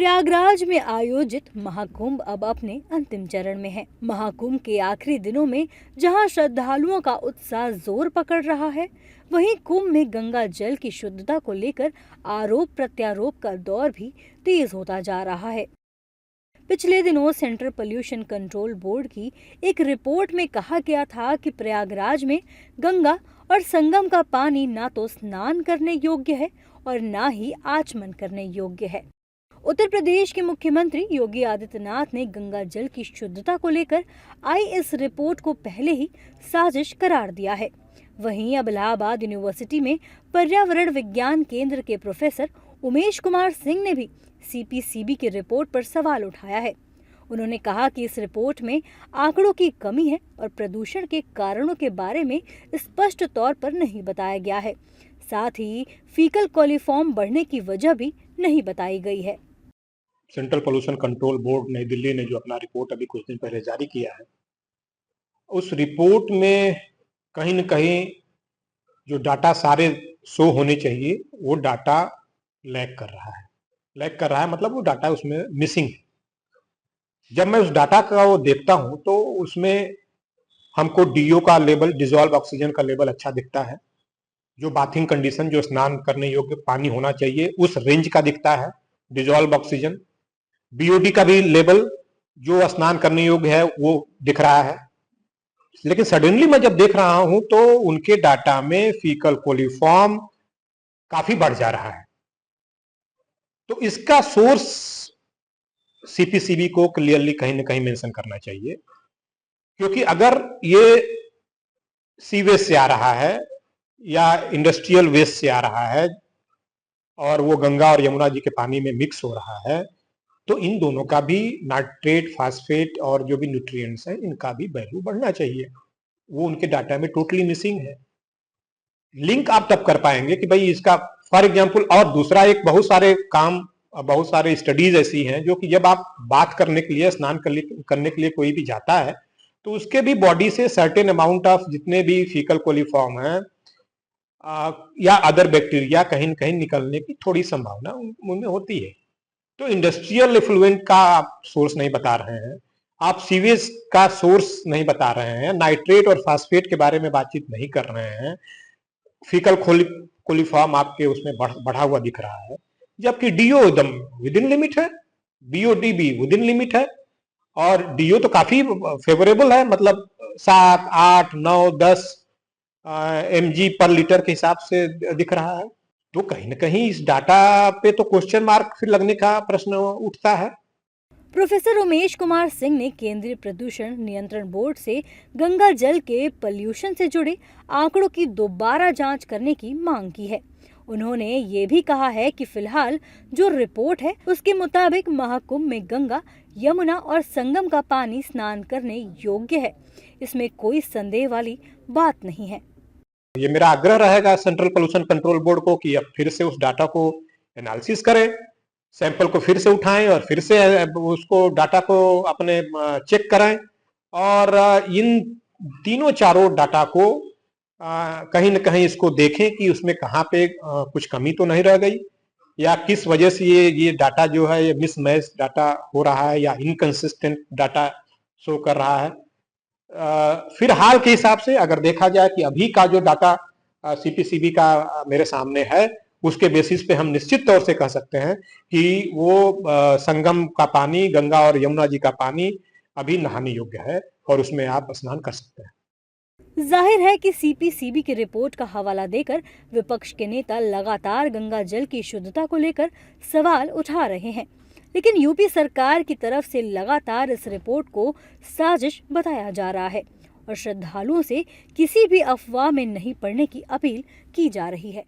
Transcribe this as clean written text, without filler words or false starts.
प्रयागराज में आयोजित महाकुंभ अब अपने अंतिम चरण में है। महाकुंभ के आखिरी दिनों में जहां श्रद्धालुओं का उत्साह जोर पकड़ रहा है, वहीं कुंभ में गंगा जल की शुद्धता को लेकर आरोप प्रत्यारोप का दौर भी तेज होता जा रहा है। पिछले दिनों सेंट्रल पोल्यूशन कंट्रोल बोर्ड की एक रिपोर्ट में कहा गया था कि प्रयागराज में गंगा और संगम का पानी ना तो स्नान करने योग्य है और ना ही आचमन करने योग्य है। उत्तर प्रदेश के मुख्यमंत्री योगी आदित्यनाथ ने गंगा जल की शुद्धता को लेकर आई इस रिपोर्ट को पहले ही साजिश करार दिया है। वहीं अब इलाहाबाद यूनिवर्सिटी में पर्यावरण विज्ञान केंद्र के प्रोफेसर उमेश कुमार सिंह ने भी सीपीसीबी की रिपोर्ट पर सवाल उठाया है। उन्होंने कहा कि इस रिपोर्ट में आंकड़ों की कमी है और प्रदूषण के कारणों के बारे में स्पष्ट तौर पर नहीं बताया गया है। साथ ही फीकल कोलिफॉर्म बढ़ने की वजह भी नहीं बताई गई है। सेंट्रल पोल्यूशन कंट्रोल बोर्ड नई दिल्ली ने जो अपना रिपोर्ट अभी कुछ दिन पहले जारी किया है, उस रिपोर्ट में कहीं न कहीं जो डाटा सारे शो होने चाहिए वो डाटा लैग कर रहा है मतलब वो डाटा उसमें मिसिंग है। जब मैं उस डाटा का वो देखता हूं तो उसमें हमको डीओ का लेवल, डिजॉल्व ऑक्सीजन का लेवल अच्छा दिखता है। जो बाथिंग कंडीशन, जो स्नान करने योग्य पानी होना चाहिए उस रेंज का दिखता है डिजॉल्व ऑक्सीजन। बीओडी का भी लेवल जो स्नान करने योग्य है वो दिख रहा है। लेकिन सडनली मैं जब देख रहा हूं तो उनके डाटा में फीकल कोलिफॉर्म काफी बढ़ जा रहा है। तो इसका सोर्स सीपीसीबी को क्लियरली कहीं ना कहीं मेंशन करना चाहिए, क्योंकि अगर ये सीवेज से आ रहा है या इंडस्ट्रियल वेस्ट से आ रहा है और वो गंगा और यमुना जी के पानी में मिक्स हो रहा है, तो इन दोनों का भी नाइट्रेट, फास्फेट और जो भी न्यूट्रिएंट्स हैं इनका भी वैल्यू बढ़ना चाहिए। वो उनके डाटा में टोटली मिसिंग है। लिंक आप तब कर पाएंगे कि भाई इसका फॉर एग्जांपल, और दूसरा एक बहुत सारे स्टडीज ऐसी हैं जो कि जब आप बात करने के लिए, स्नान करने के लिए कोई भी जाता है तो उसके भी बॉडी से सर्टेन अमाउंट ऑफ जितने भी फीकल कोलिफॉर्म है या अदर बैक्टीरिया कहीं न कहीं निकलने की थोड़ी संभावना उनमें होती है। तो इंडस्ट्रियल इफ्लुएंट का आप सोर्स नहीं बता रहे हैं, आप सीवेज का सोर्स नहीं बता रहे हैं, नाइट्रेट और फास्फेट के बारे में बातचीत नहीं कर रहे हैं, फीकल कोलिफॉर्म आपके उसमें बढ़ा हुआ दिख रहा है, जबकि डीओ एकदम विद इन लिमिट है, बीओडी भी विद इन लिमिट है और डीओ तो काफी फेवरेबल है, मतलब 7, 8, 9, 10 mg पर लीटर के हिसाब से दिख रहा है। तो कहीं ना कहीं इस डाटा पे तो क्वेश्चन मार्क फिर लगने का प्रश्न उठता है। प्रोफेसर उमेश कुमार सिंह ने केंद्रीय प्रदूषण नियंत्रण बोर्ड से गंगा जल के पोल्यूशन से जुड़े आंकड़ों की दोबारा जांच करने की मांग की है। उन्होंने ये भी कहा है कि फिलहाल जो रिपोर्ट है उसके मुताबिक महाकुंभ में गंगा, यमुना और संगम का पानी स्नान करने योग्य है। इसमें कोई संदेह वाली बात नहीं है। ये मेरा आग्रह रहेगा सेंट्रल पोल्यूशन कंट्रोल बोर्ड को कि अब फिर से उस डाटा को एनालिसिस करें, सैंपल को फिर से उठाएं और फिर से उसको डाटा को अपने चेक कराएं और इन तीनों चारों डाटा को कहीं न कहीं इसको देखें कि उसमें कहाँ पे कुछ कमी तो नहीं रह गई या किस वजह से ये डाटा जो है ये मिसमैच डाटा हो रहा है या इनकंसिस्टेंट डाटा शो कर रहा है। फिर हाल के हिसाब से अगर देखा जाए कि अभी का जो डाटा सीपीसीबी का मेरे सामने है, उसके बेसिस पे हम निश्चित तौर से कह सकते हैं कि वो संगम का पानी, गंगा और यमुना जी का पानी अभी नहाने योग्य है और उसमें आप स्नान कर सकते हैं। जाहिर है कि सीपीसीबी की रिपोर्ट का हवाला देकर विपक्ष के नेता लगातार गंगा जल की शुद्धता को लेकर सवाल उठा रहे हैं, लेकिन यूपी सरकार की तरफ से लगातार इस रिपोर्ट को साजिश बताया जा रहा है और श्रद्धालुओं से किसी भी अफवाह में नहीं पड़ने की अपील की जा रही है।